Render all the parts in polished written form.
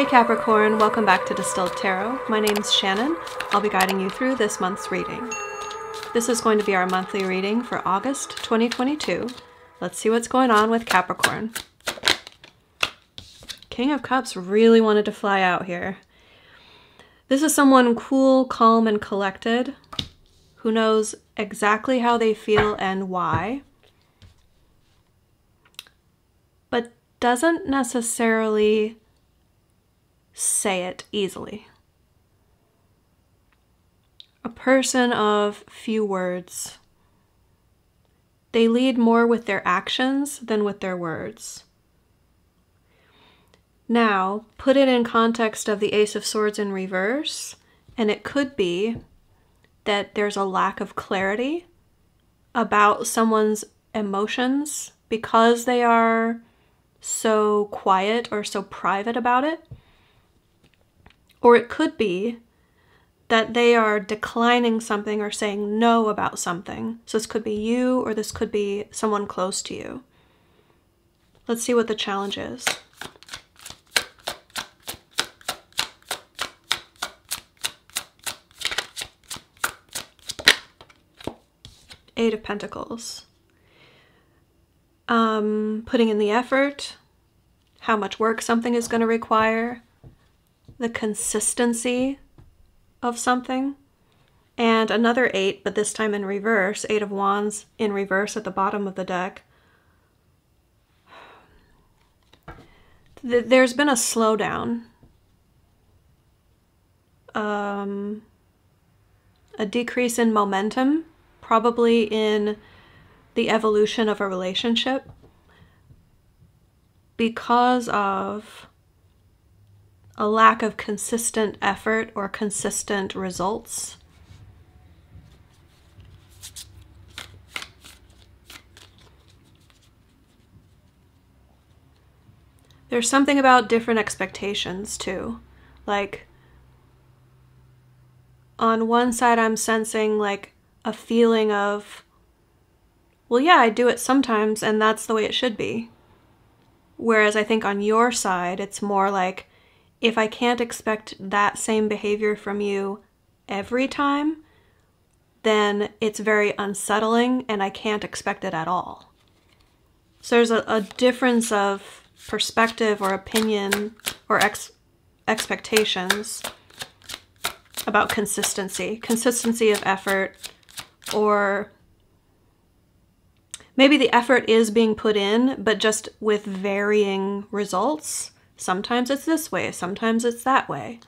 Hey Capricorn, welcome back to Distilled Tarot. My name's Shannon. I'll be guiding you through this month's reading. This is going to be our monthly reading for August 2022. Let's see what's going on with Capricorn. King of Cups really wanted to fly out here. This is someone cool, calm, and collected who knows exactly how they feel and why, but doesn't necessarily say it easily. A person of few words. They lead more with their actions than with their words. Now, put it in context of the Ace of Swords in reverse, and it could be that there's a lack of clarity about someone's emotions because they are so quiet or so private about it. Or it could be that they are declining something or saying no about something. So this could be you, or this could be someone close to you. Let's see what the challenge is. Eight of Pentacles. Putting in the effort, how much work something is going to require, the consistency of something, and another 8, but this time in reverse, 8 of Wands in reverse at the bottom of the deck. There's been a slowdown, a decrease in momentum, probably in the evolution of a relationship because of a lack of consistent effort or consistent results. There's something about different expectations too. Like, on one side I'm sensing like a feeling of, well, yeah, I do it sometimes and that's the way it should be. Whereas I think on your side, it's more like, if I can't expect that same behavior from you every time, then it's very unsettling and I can't expect it at all. So there's a difference of perspective or opinion or expectations about consistency of effort, or maybe the effort is being put in, but just with varying results. Sometimes it's this way, sometimes it's that way.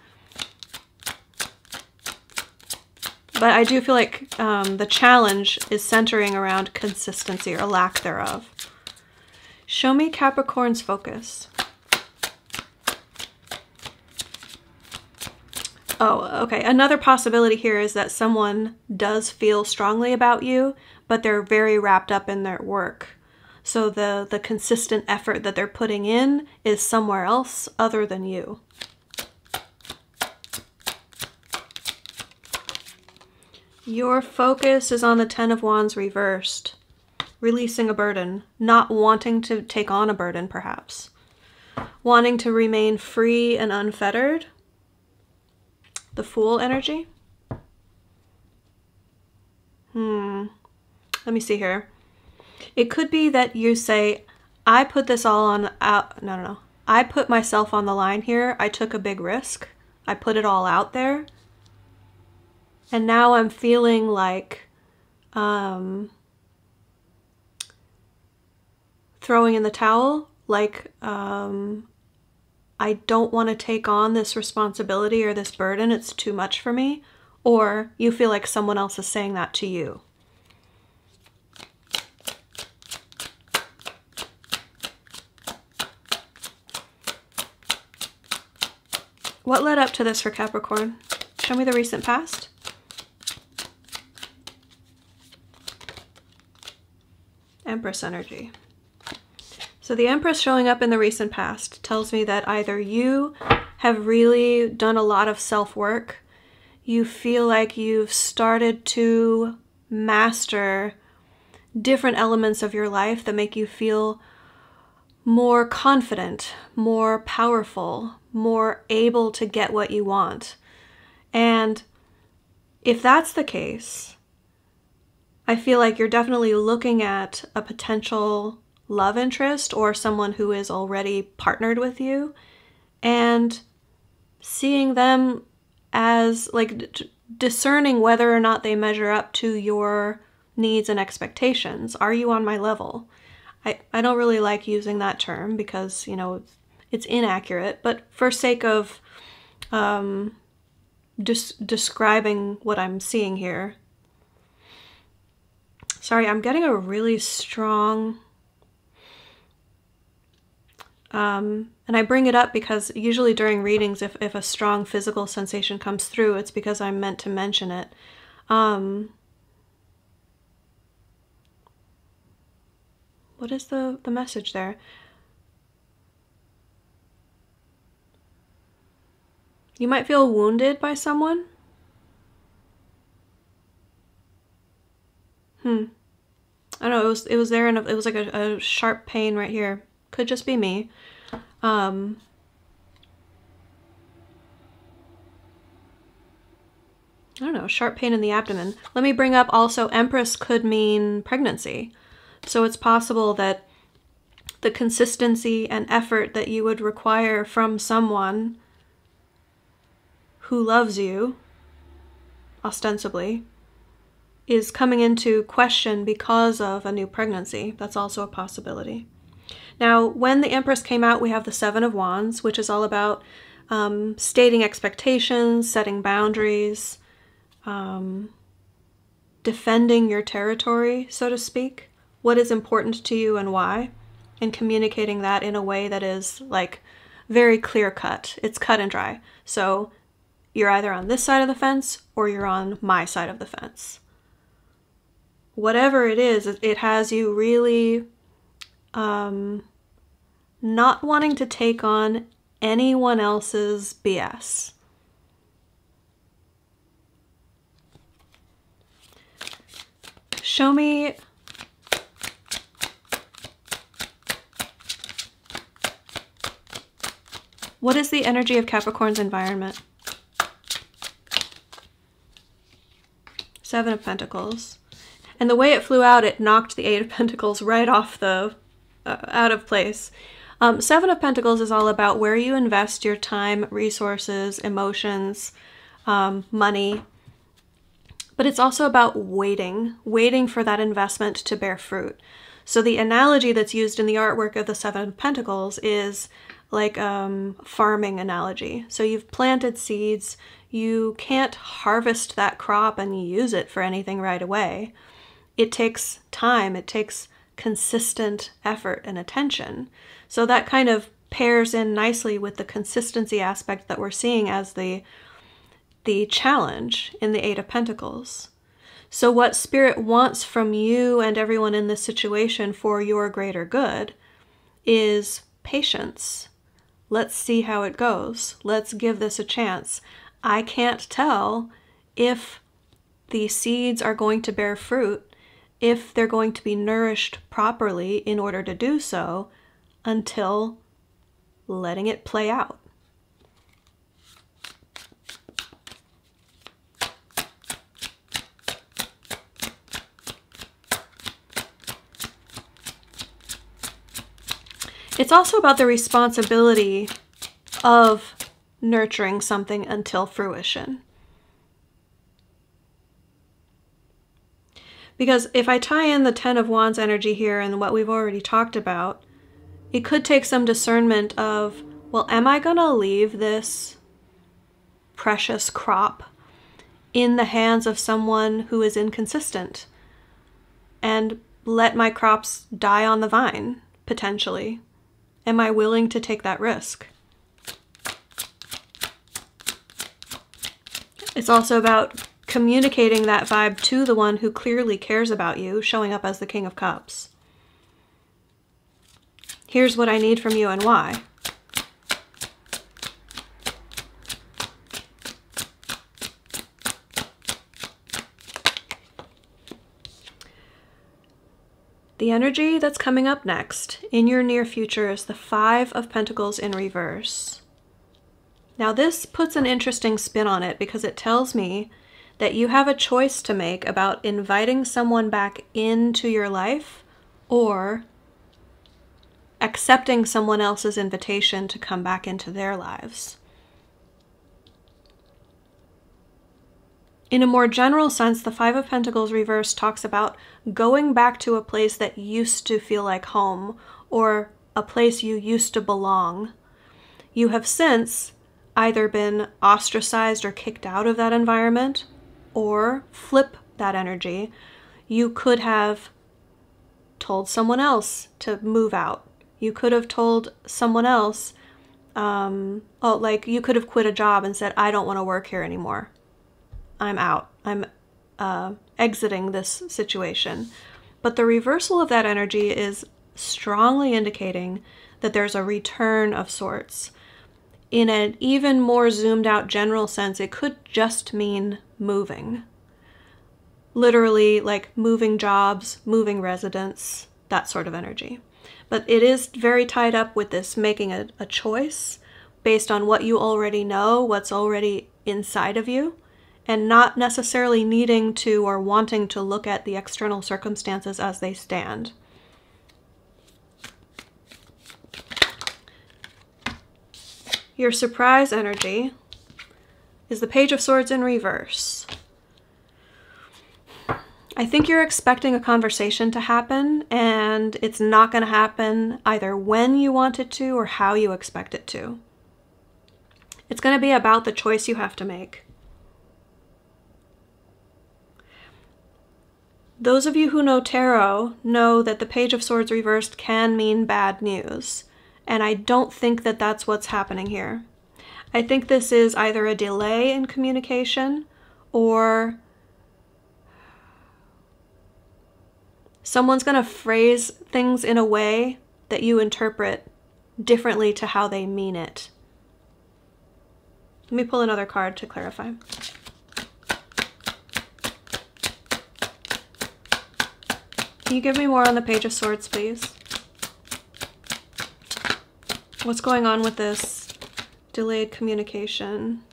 But I do feel like the challenge is centering around consistency or lack thereof. Show me Capricorn's focus. Oh, okay. Another possibility here is that someone does feel strongly about you, but they're very wrapped up in their work. So the consistent effort that they're putting in is somewhere else other than you. Your focus is on the 10 of Wands reversed. Releasing a burden. Not wanting to take on a burden, perhaps. Wanting to remain free and unfettered. The Fool energy. Let me see here. It could be that you say, I put this all on, no. I put myself on the line here. I took a big risk. I put it all out there. And now I'm feeling like throwing in the towel. Like I don't want to take on this responsibility or this burden. It's too much for me. Or you feel like someone else is saying that to you. What led up to this for Capricorn? Show me the recent past. Empress energy. So the Empress showing up in the recent past tells me that either you have really done a lot of self-work, you feel like you've started to master different elements of your life that make you feel more confident, more powerful, more able to get what you want. And if that's the case, I feel like you're definitely looking at a potential love interest or someone who is already partnered with you and seeing them as like discerning whether or not they measure up to your needs and expectations. Are you on my level? I don't really like using that term because, you know, it's inaccurate, but for sake of just describing what I'm seeing here. Sorry, I'm getting a really strong, and I bring it up because usually during readings, if a strong physical sensation comes through, it's because I'm meant to mention it. What is the message there? You might feel wounded by someone. I don't know, it was there and it was like a sharp pain right here. Could just be me. I don't know, sharp pain in the abdomen. Let me bring up also Empress could mean pregnancy. So it's possible that the consistency and effort that you would require from someone who loves you, ostensibly, is coming into question because of a new pregnancy. That's also a possibility. Now, when the Empress came out, we have the Seven of Wands, which is all about stating expectations, setting boundaries, defending your territory, so to speak. What is important to you and why, and communicating that in a way that is like very clear cut. It's cut and dry. So you're either on this side of the fence or you're on my side of the fence. Whatever it is, it has you really not wanting to take on anyone else's BS. Show me what is the energy of Capricorn's environment? Seven of Pentacles. And the way it flew out, it knocked the Eight of Pentacles right off the, out of place. Seven of Pentacles is all about where you invest your time, resources, emotions, money. But it's also about waiting for that investment to bear fruit. So the analogy that's used in the artwork of the Seven of Pentacles is like farming analogy. So you've planted seeds, you can't harvest that crop and use it for anything right away. It takes time, it takes consistent effort and attention. So that kind of pairs in nicely with the consistency aspect that we're seeing as the challenge in the Eight of Pentacles. So what Spirit wants from you and everyone in this situation for your greater good is patience. Let's see how it goes. Let's give this a chance. I can't tell if the seeds are going to bear fruit, if they're going to be nourished properly in order to do so, until letting it play out. It's also about the responsibility of nurturing something until fruition. Because if I tie in the Ten of Wands energy here and what we've already talked about, it could take some discernment of, well, am I going to leave this precious crop in the hands of someone who is inconsistent and let my crops die on the vine, potentially? Am I willing to take that risk? It's also about communicating that vibe to the one who clearly cares about you, showing up as the King of Cups. Here's what I need from you and why. The energy that's coming up next in your near future is the Five of Pentacles in reverse. Now this puts an interesting spin on it because it tells me that you have a choice to make about inviting someone back into your life or accepting someone else's invitation to come back into their lives. In a more general sense, the Five of Pentacles reversed talks about going back to a place that used to feel like home, or a place you used to belong. You have since either been ostracized or kicked out of that environment, or flip that energy. You could have told someone else to move out. You could have told someone else, like you could have quit a job and said, I don't want to work here anymore. I'm out. I'm exiting this situation. But the reversal of that energy is strongly indicating that there's a return of sorts. In an even more zoomed out general sense, it could just mean moving. Literally, like moving jobs, moving residence, that sort of energy. But it is very tied up with this making a choice based on what you already know, what's already inside of you, and not necessarily needing to or wanting to look at the external circumstances as they stand. Your surprise energy is the Page of Swords in reverse. I think you're expecting a conversation to happen, and it's not going to happen either when you want it to or how you expect it to. It's going to be about the choice you have to make. Those of you who know tarot know that the Page of Swords reversed can mean bad news, and I don't think that that's what's happening here. I think this is either a delay in communication or someone's going to phrase things in a way that you interpret differently to how they mean it. Let me pull another card to clarify. Can you give me more on the Page of Swords, please? What's going on with this delayed communication?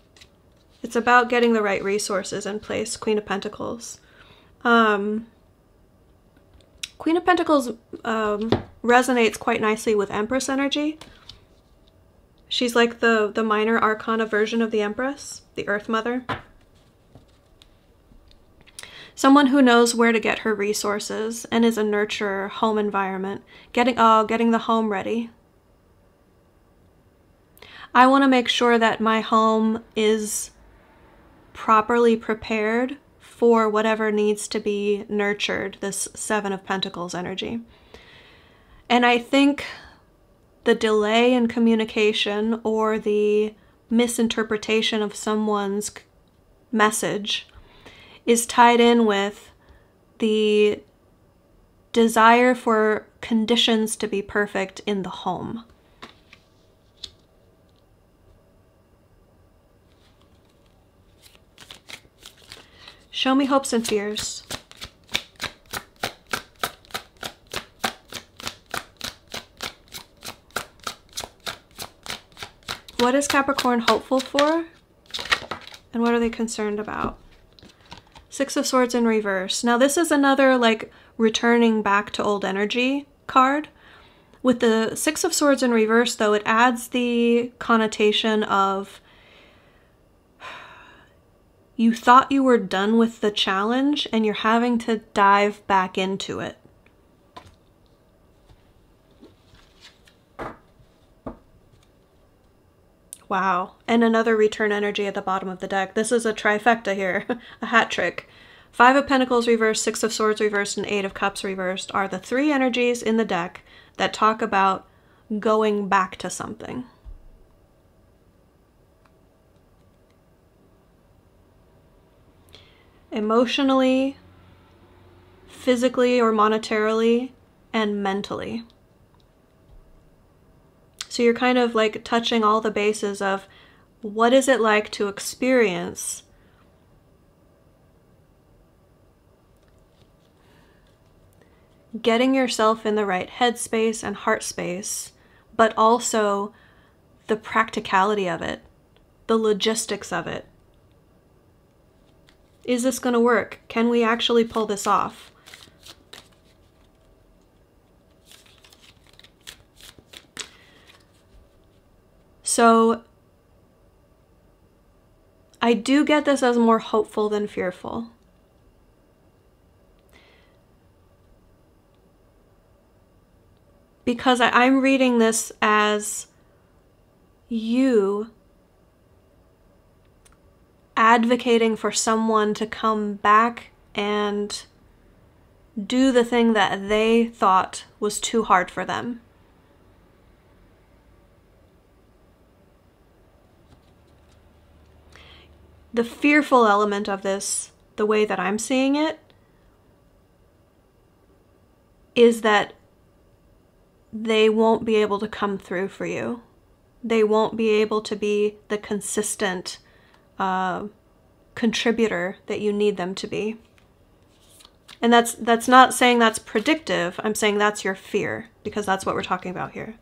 It's about getting the right resources in place, Queen of Pentacles. Queen of Pentacles resonates quite nicely with Empress energy. She's like the minor arcana version of the Empress, the Earth Mother. Someone who knows where to get her resources and is a nurturer, home environment, getting the home ready. I want to make sure that my home is properly prepared for whatever needs to be nurtured, this Seven of Pentacles energy. And I think the delay in communication or the misinterpretation of someone's message is tied in with the desire for conditions to be perfect in the home. Show me hopes and fears. What is Capricorn hopeful for? And what are they concerned about? Six of Swords in reverse. Now this is another like returning back to old energy card. With the Six of Swords in reverse though, it adds the connotation of you thought you were done with the challenge and you're having to dive back into it. Wow. And another return energy at the bottom of the deck. This is a trifecta here, a hat trick. Five of Pentacles reversed, Six of Swords reversed, and Eight of Cups reversed are the three energies in the deck that talk about going back to something. Emotionally, physically or monetarily, and mentally. So you're kind of like touching all the bases of what is it like to experience getting yourself in the right headspace and heart space, but also the practicality of it. the logistics of it. Is this going to work? Can we actually pull this off? So I do get this as more hopeful than fearful. Because I'm reading this as you advocating for someone to come back and do the thing that they thought was too hard for them. The fearful element of this, the way that I'm seeing it, is that they won't be able to come through for you. They won't be able to be the consistent contributor that you need them to be. And that's not saying that's predictive. I'm saying that's your fear, because that's what we're talking about here.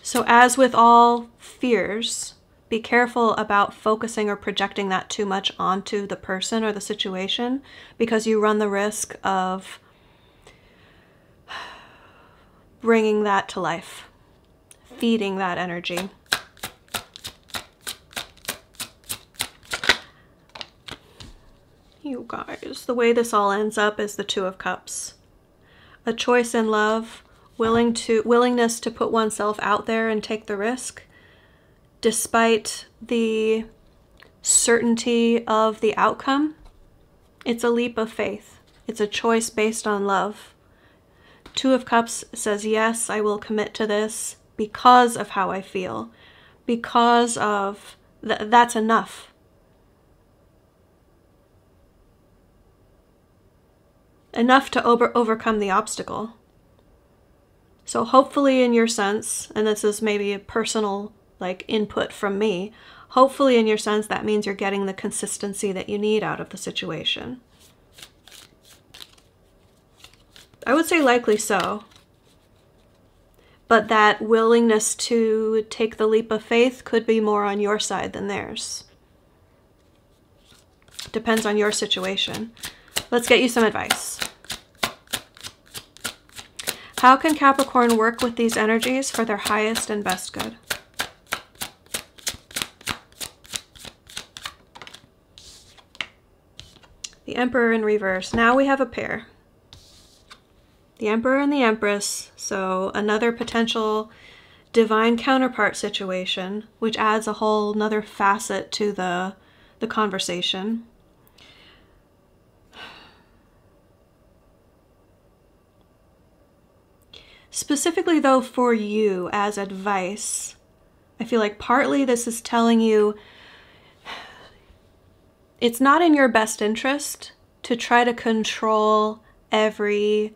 So as with all fears, be careful about focusing or projecting that too much onto the person or the situation, because you run the risk of bringing that to life, feeding that energy. You guys, the way this all ends up is the Two of Cups. A choice in love, willingness to put oneself out there and take the risk, despite the certainty of the outcome. It's a leap of faith. It's a choice based on love. Two of Cups says, yes, I will commit to this because of how I feel, because of that's enough. Enough to overcome the obstacle. So hopefully in your sense, and this is maybe a personal input from me, hopefully in your sense that means you're getting the consistency that you need out of the situation. I would say likely so. But that willingness to take the leap of faith could be more on your side than theirs. Depends on your situation. Let's get you some advice. How can Capricorn work with these energies for their highest and best good? The Emperor in reverse. Now we have a pair. The Emperor and the Empress. So another potential divine counterpart situation, which adds a whole nother facet to the conversation. Specifically though, for you as advice, I feel like partly this is telling you it's not in your best interest to try to control every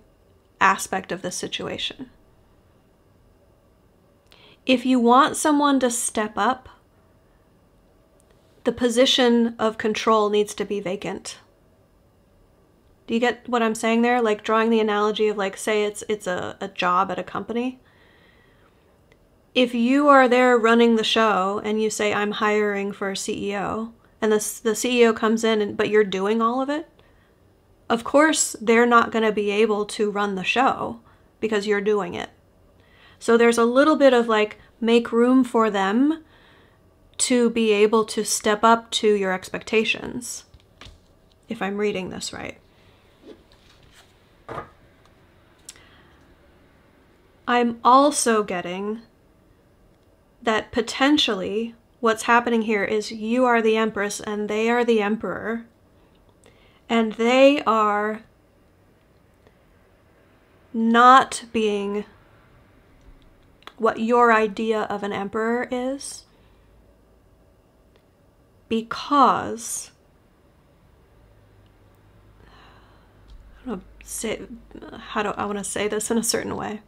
aspect of the situation. If you want someone to step up, the position of control needs to be vacant. Do you get what I'm saying there? Like drawing the analogy of say it's a job at a company. If you are there running the show and you say, I'm hiring for a CEO, and the CEO comes in but you're doing all of it, of course they're not going to be able to run the show because you're doing it. So there's a little bit of make room for them to be able to step up to your expectations, if I'm reading this right. I'm also getting that potentially what's happening here is you are the Empress and they are the Emperor, and they are not being what your idea of an emperor is, because I want to say this in a certain way.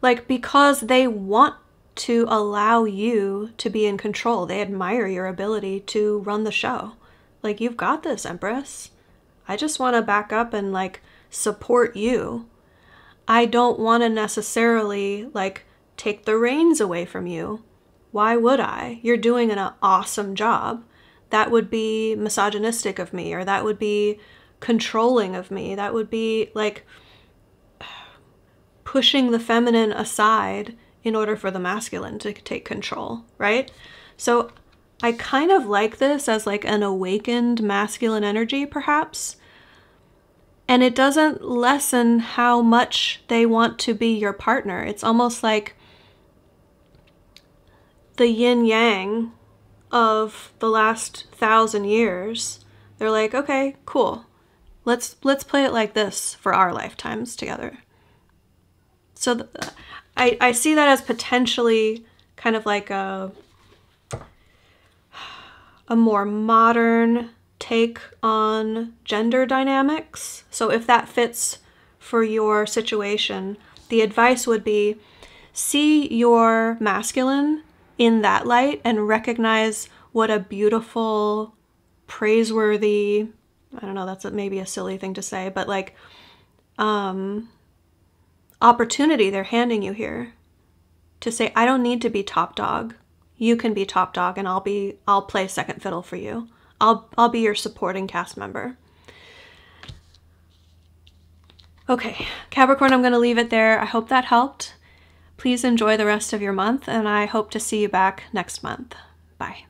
Because they want to allow you to be in control. They admire your ability to run the show. You've got this, Empress. I just want to back up and support you. I don't want to necessarily take the reins away from you. Why would I? You're doing an awesome job. That would be misogynistic of me, or that would be controlling of me. That would be like pushing the feminine aside in order for the masculine to take control, right? So I kind of like this as like an awakened masculine energy, perhaps. And it doesn't lessen how much they want to be your partner. It's almost like the yin yang of the last 1,000 years. They're like, okay, cool. Let's play it like this for our lifetimes together. So I see that as potentially kind of like a more modern take on gender dynamics. So if that fits for your situation, the advice would be see your masculine in that light and recognize what a beautiful, praiseworthy, I don't know, that's maybe a silly thing to say, but like opportunity they're handing you here to say, I don't need to be top dog. You can be top dog and I'll play second fiddle for you. I'll be your supporting cast member. Okay, Capricorn, I'm going to leave it there. I hope that helped. Please enjoy the rest of your month, and I hope to see you back next month. Bye.